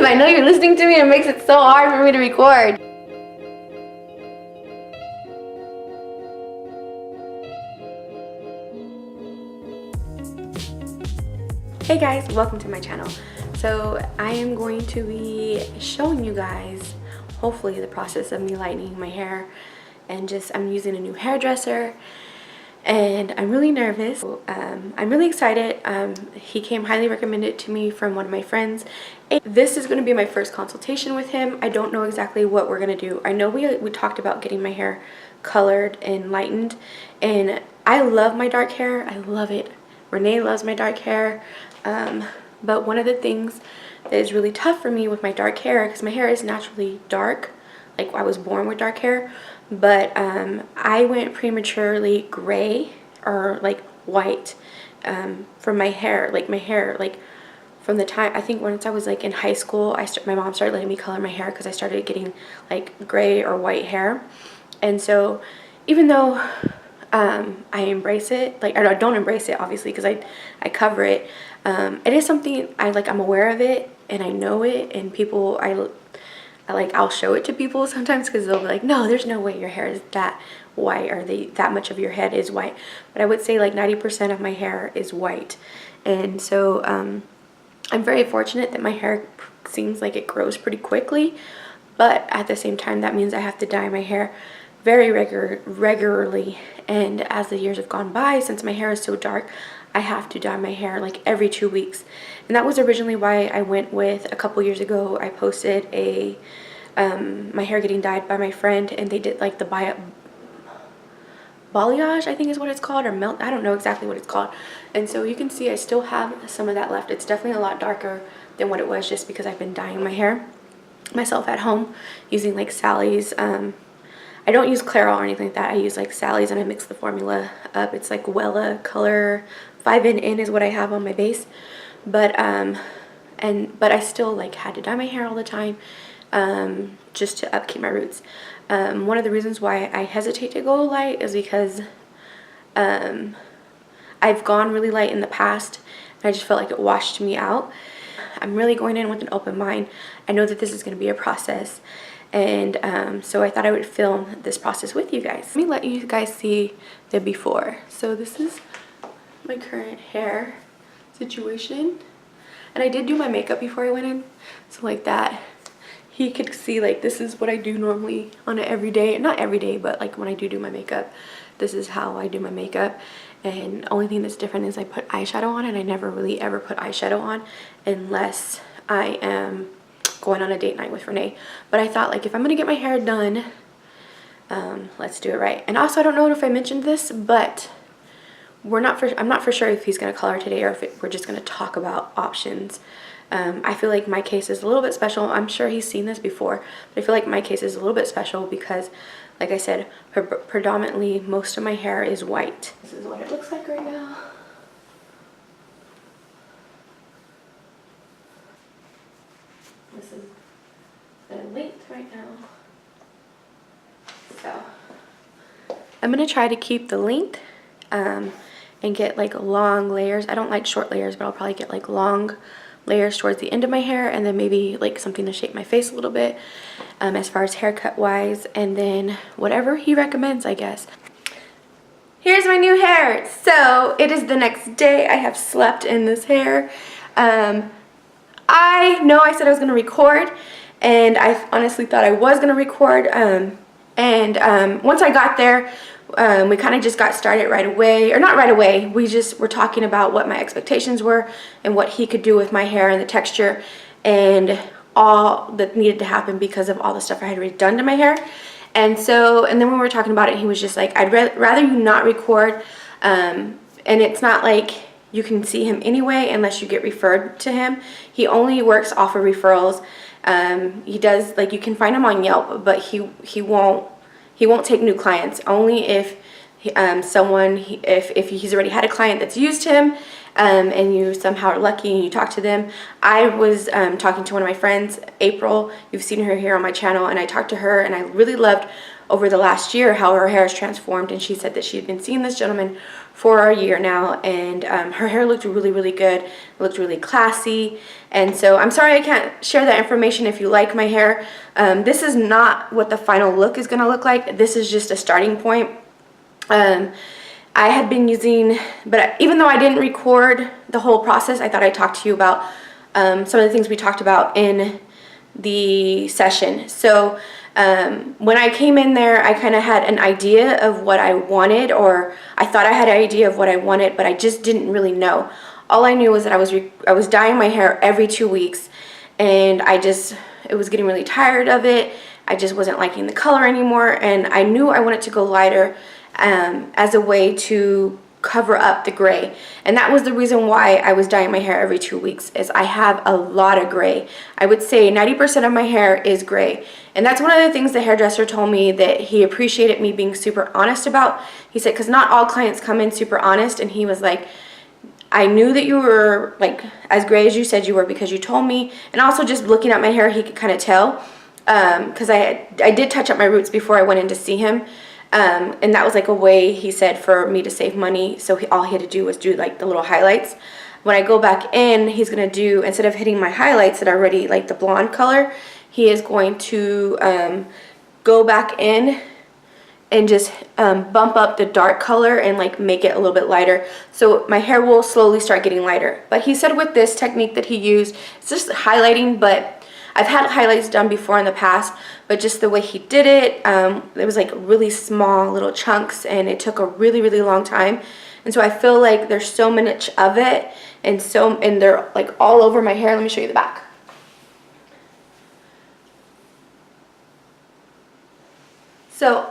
Babe, I know you're listening to me. It makes it so hard for me to record. Hey guys, welcome to my channel. So I am going to be showing you guys, hopefully, the process of me lightening my hair, and I'm using a new hairdresser. And I'm really nervous. I'm really excited. He came highly recommended to me from one of my friends. This is going to be my first consultation with him. I don't know exactly what we're going to do. I know we talked about getting my hair colored and lightened, and I love my dark hair. I love it. Renee loves my dark hair. But one of the things that is really tough for me with my dark hair, because my hair is naturally dark, like I was born with dark hair, but I went prematurely gray or like white from my hair. Like from the time, I think once I was like in high school, my mom started letting me color my hair because I started getting like gray or white hair. And so even though I embrace it, like I don't embrace it obviously because I cover it, it is something I'm aware of it and I know it, and people I'll show it to people sometimes because they'll be like, no, there's no way your hair is that white, or that much of your head is white. But I would say like 90% of my hair is white. And so I'm very fortunate that my hair seems like it grows pretty quickly, but at the same time that means I have to dye my hair very regularly. And as the years have gone by, since my hair is so dark, I have to dye my hair like every 2 weeks. And that was originally why I went with, a couple years ago, I posted my hair getting dyed by my friend, and they did like the balayage, I think is what it's called, or melt, I don't know exactly what it's called. And so you can see I still have some of that left. It's definitely a lot darker than what it was, just because I've been dyeing my hair myself at home using like Sally's. I don't use Clairol or anything like that. I use like Sally's, and I mix the formula up. It's like Wella Color 5NN is what I have on my base. But I still like had to dye my hair all the time, just to upkeep my roots. One of the reasons why I hesitate to go light is because I've gone really light in the past, and I just felt like it washed me out. I'm really going in with an open mind. I know that this is going to be a process, and so I thought I would film this process with you guys. Let me let you guys see the before. So this is my current hair situation, and I did do my makeup before I went in, so like that he could see like this is what I do normally on an everyday, not every day, but like when I do my makeup, this is how I do my makeup. And the only thing that's different is I put eyeshadow on, and I never really ever put eyeshadow on unless I am going on a date night with Renee. But I thought, like, if I'm gonna get my hair done, let's do it right. And also, I don't know if I mentioned this, but I'm not for sure if he's gonna color today or if we're just gonna talk about options. I feel like my case is a little bit special. I'm sure he's seen this before, but I feel like my case is a little bit special because, like I said, predominantly most of my hair is white. This is what it looks like right now. This is the length right now. So I'm gonna try to keep the length and get like long layers. I don't like short layers, but I'll probably get like long layers towards the end of my hair, and then maybe like something to shape my face a little bit, as far as haircut wise, and then whatever he recommends, I guess. Here's my new hair. So it is the next day. I have slept in this hair. I know I said I was gonna record, and I honestly thought I was gonna record, once I got there, we kind of just got started right away, or not right away, we just were talking about what my expectations were and what he could do with my hair and the texture and all that needed to happen because of all the stuff I had already done to my hair. And then when we were talking about it, he was just like, I'd rather you not record, and it's not like you can see him anyway unless you get referred to him. He only works off of referrals. He does, like, you can find him on Yelp, but he won't take new clients. Only if if he's already had a client that's used him, and you somehow are lucky and you talk to them. I was talking to one of my friends, April. You've seen her here on my channel, and I talked to her, and I really loved over the last year how her hair has transformed. And she said that she had been seeing this gentleman for a year now, and her hair looked really, really good. It looked really classy. And so I'm sorry I can't share that information if you like my hair. This is not what the final look is going to look like. This is just a starting point. I had been using, but even though I didn't record the whole process, I thought I'd talk to you about some of the things we talked about in the session. So when I came in there, I kind of had an idea of what I wanted, or I thought I had an idea of what I wanted, but I just didn't really know. All I knew was that I was dyeing my hair every 2 weeks, and it was getting really tired of it. I just wasn't liking the color anymore, and I knew I wanted to go lighter as a way to cover up the gray. And that was the reason why I was dyeing my hair every 2 weeks, is I have a lot of gray. I would say 90% of my hair is gray. And that's one of the things the hairdresser told me that he appreciated me being super honest about. He said, because not all clients come in super honest, and he was like, I knew that you were like as gray as you said you were because you told me. And also just looking at my hair, he could kind of tell, because I did touch up my roots before I went in to see him. And that was like a way, he said, for me to save money. So all he had to do was do like the little highlights. When I go back in, he's going to do, instead of hitting my highlights that are already like the blonde color, he is going to go back in and just bump up the dark color and like make it a little bit lighter. So my hair will slowly start getting lighter. But he said with this technique that he used, it's just highlighting, but I've had highlights done before in the past, but just the way he did it, it was like really small little chunks, and it took a really, really long time. And so I feel like there's so much of it, and they're like all over my hair. Let me show you the back. So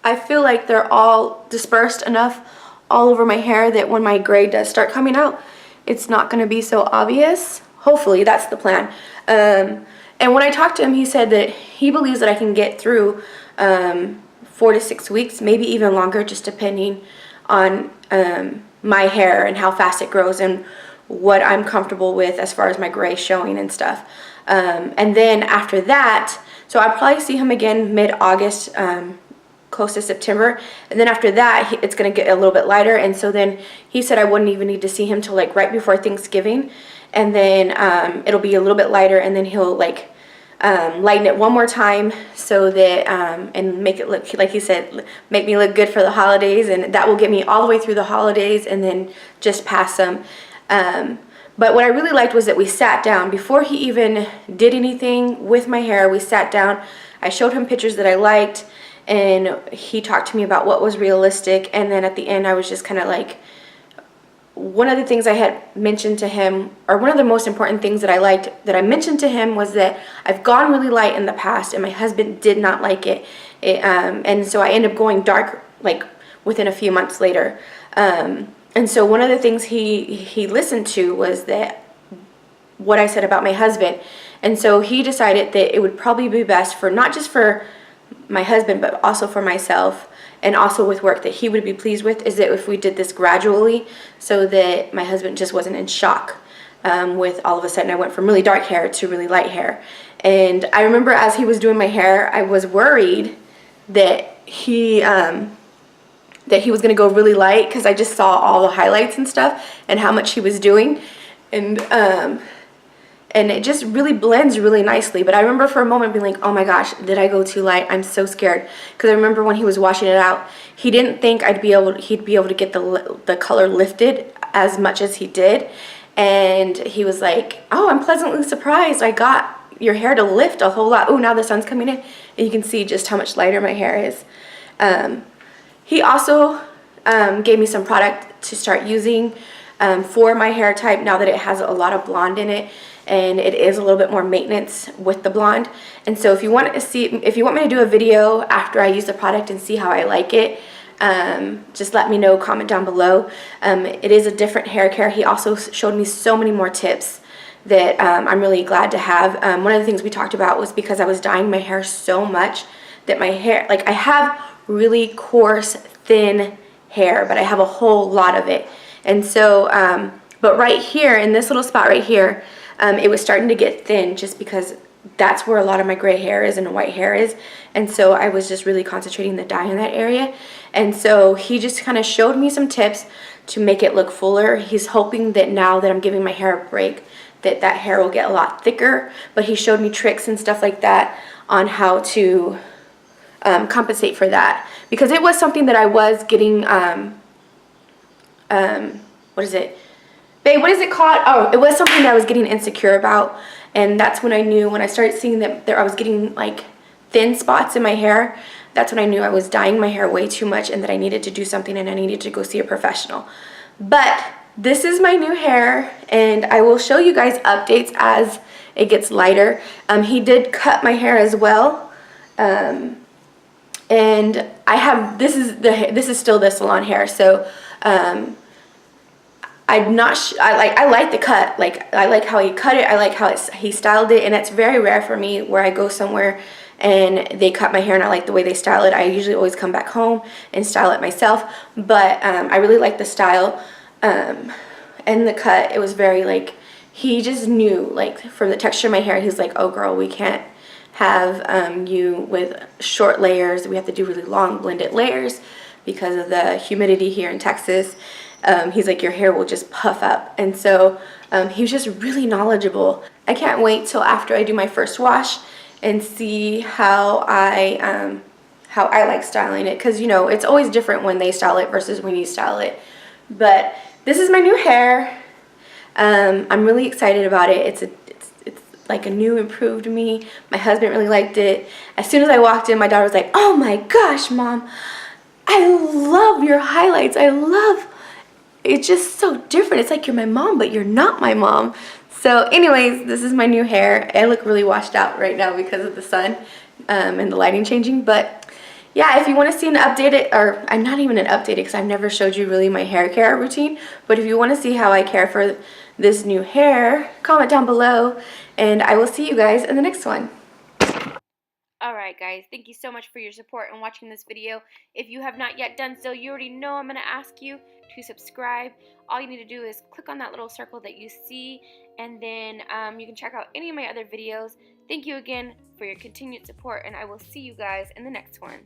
I feel like they're all dispersed enough all over my hair that when my gray does start coming out, it's not going to be so obvious. Hopefully, that's the plan. And when I talked to him, he said that he believes that I can get through 4 to 6 weeks, maybe even longer, just depending on my hair and how fast it grows and what I'm comfortable with as far as my gray showing and stuff. And then after that, so I'll probably see him again mid-August, close to September. And then after that, it's going to get a little bit lighter. And so then he said I wouldn't even need to see him till like right before Thanksgiving. And then it'll be a little bit lighter, and then he'll like lighten it one more time so that and make it look, like he said, make me look good for the holidays, and that will get me all the way through the holidays and then just past them. But what I really liked was that we sat down before he even did anything with my hair. We sat down, I showed him pictures that I liked, and he talked to me about what was realistic. And then at the end, I was just kind of like, one of the things I had mentioned to him, or one of the most important things that I liked that I mentioned to him, was that I've gone really light in the past, and my husband did not like it. And so I ended up going dark like within a few months later. And so one of the things he listened to was that what I said about my husband. And so he decided that it would probably be best for not just for my husband, but also for myself, and also with work that he would be pleased with, is that if we did this gradually, so that my husband just wasn't in shock with all of a sudden I went from really dark hair to really light hair. And I remember as he was doing my hair, I was worried that he was going to go really light, because I just saw all the highlights and stuff and how much he was doing, and it just really blends really nicely. But I remember for a moment being like, oh my gosh, did I go too light? I'm so scared. Because I remember when he was washing it out, he didn't think he'd be able to get the color lifted as much as he did. And he was like, oh, I'm pleasantly surprised. I got your hair to lift a whole lot. Oh, now the sun's coming in, and you can see just how much lighter my hair is. He also gave me some product to start using for my hair type, now that it has a lot of blonde in it, and it is a little bit more maintenance with the blonde. And so if you want me to do a video after I use the product and see how I like it, just let me know, comment down below. It is a different hair care. He also showed me so many more tips that I'm really glad to have. One of the things we talked about was because I was dyeing my hair so much that my hair, like I have really coarse, thin hair, but I have a whole lot of it. And so, But right here, in this little spot right here, it was starting to get thin just because that's where a lot of my gray hair is and white hair is. And so I was just really concentrating the dye in that area. And so he just kind of showed me some tips to make it look fuller. He's hoping that now that I'm giving my hair a break, that hair will get a lot thicker. But he showed me tricks and stuff like that on how to compensate for that. Because it was something that I was getting, what is it? Babe, what is it called? Oh, it was something that I was getting insecure about. And that's when I knew, when I started seeing that I was getting like thin spots in my hair, that's when I knew I was dyeing my hair way too much and that I needed to do something and I needed to go see a professional. But this is my new hair, and I will show you guys updates as it gets lighter. He did cut my hair as well. And I have, this is still the salon hair, so I'm not I like the cut. Like, I like how he cut it, I like how he styled it, and it's very rare for me where I go somewhere and they cut my hair and I like the way they style it. I usually always come back home and style it myself, but I really like the style and the cut. It was very, like, he just knew, like, from the texture of my hair, he's like, oh girl, we can't have you with short layers. We have to do really long blended layers because of the humidity here in Texas. He's like, your hair will just puff up. And so he was just really knowledgeable. I can't wait till after I do my first wash and see how I like styling it, because, you know, it's always different when they style it versus when you style it. But this is my new hair. I'm really excited about it. It's like a new, improved me. My husband really liked it. As soon as I walked in, my daughter was like, oh my gosh, Mom, I love your highlights. I love, it's just so different. It's like you're my mom, but you're not my mom. So anyways, this is my new hair. I look really washed out right now because of the sun and the lighting changing. But yeah, if you want to see an updated, or I'm not even an updated because I've never showed you really my hair care routine. But if you want to see how I care for this new hair, comment down below. And I will see you guys in the next one. Alright guys, thank you so much for your support and watching this video. If you have not yet done so, you already know I'm going to ask you to subscribe. All you need to do is click on that little circle that you see, and then you can check out any of my other videos. Thank you again for your continued support, and I will see you guys in the next one.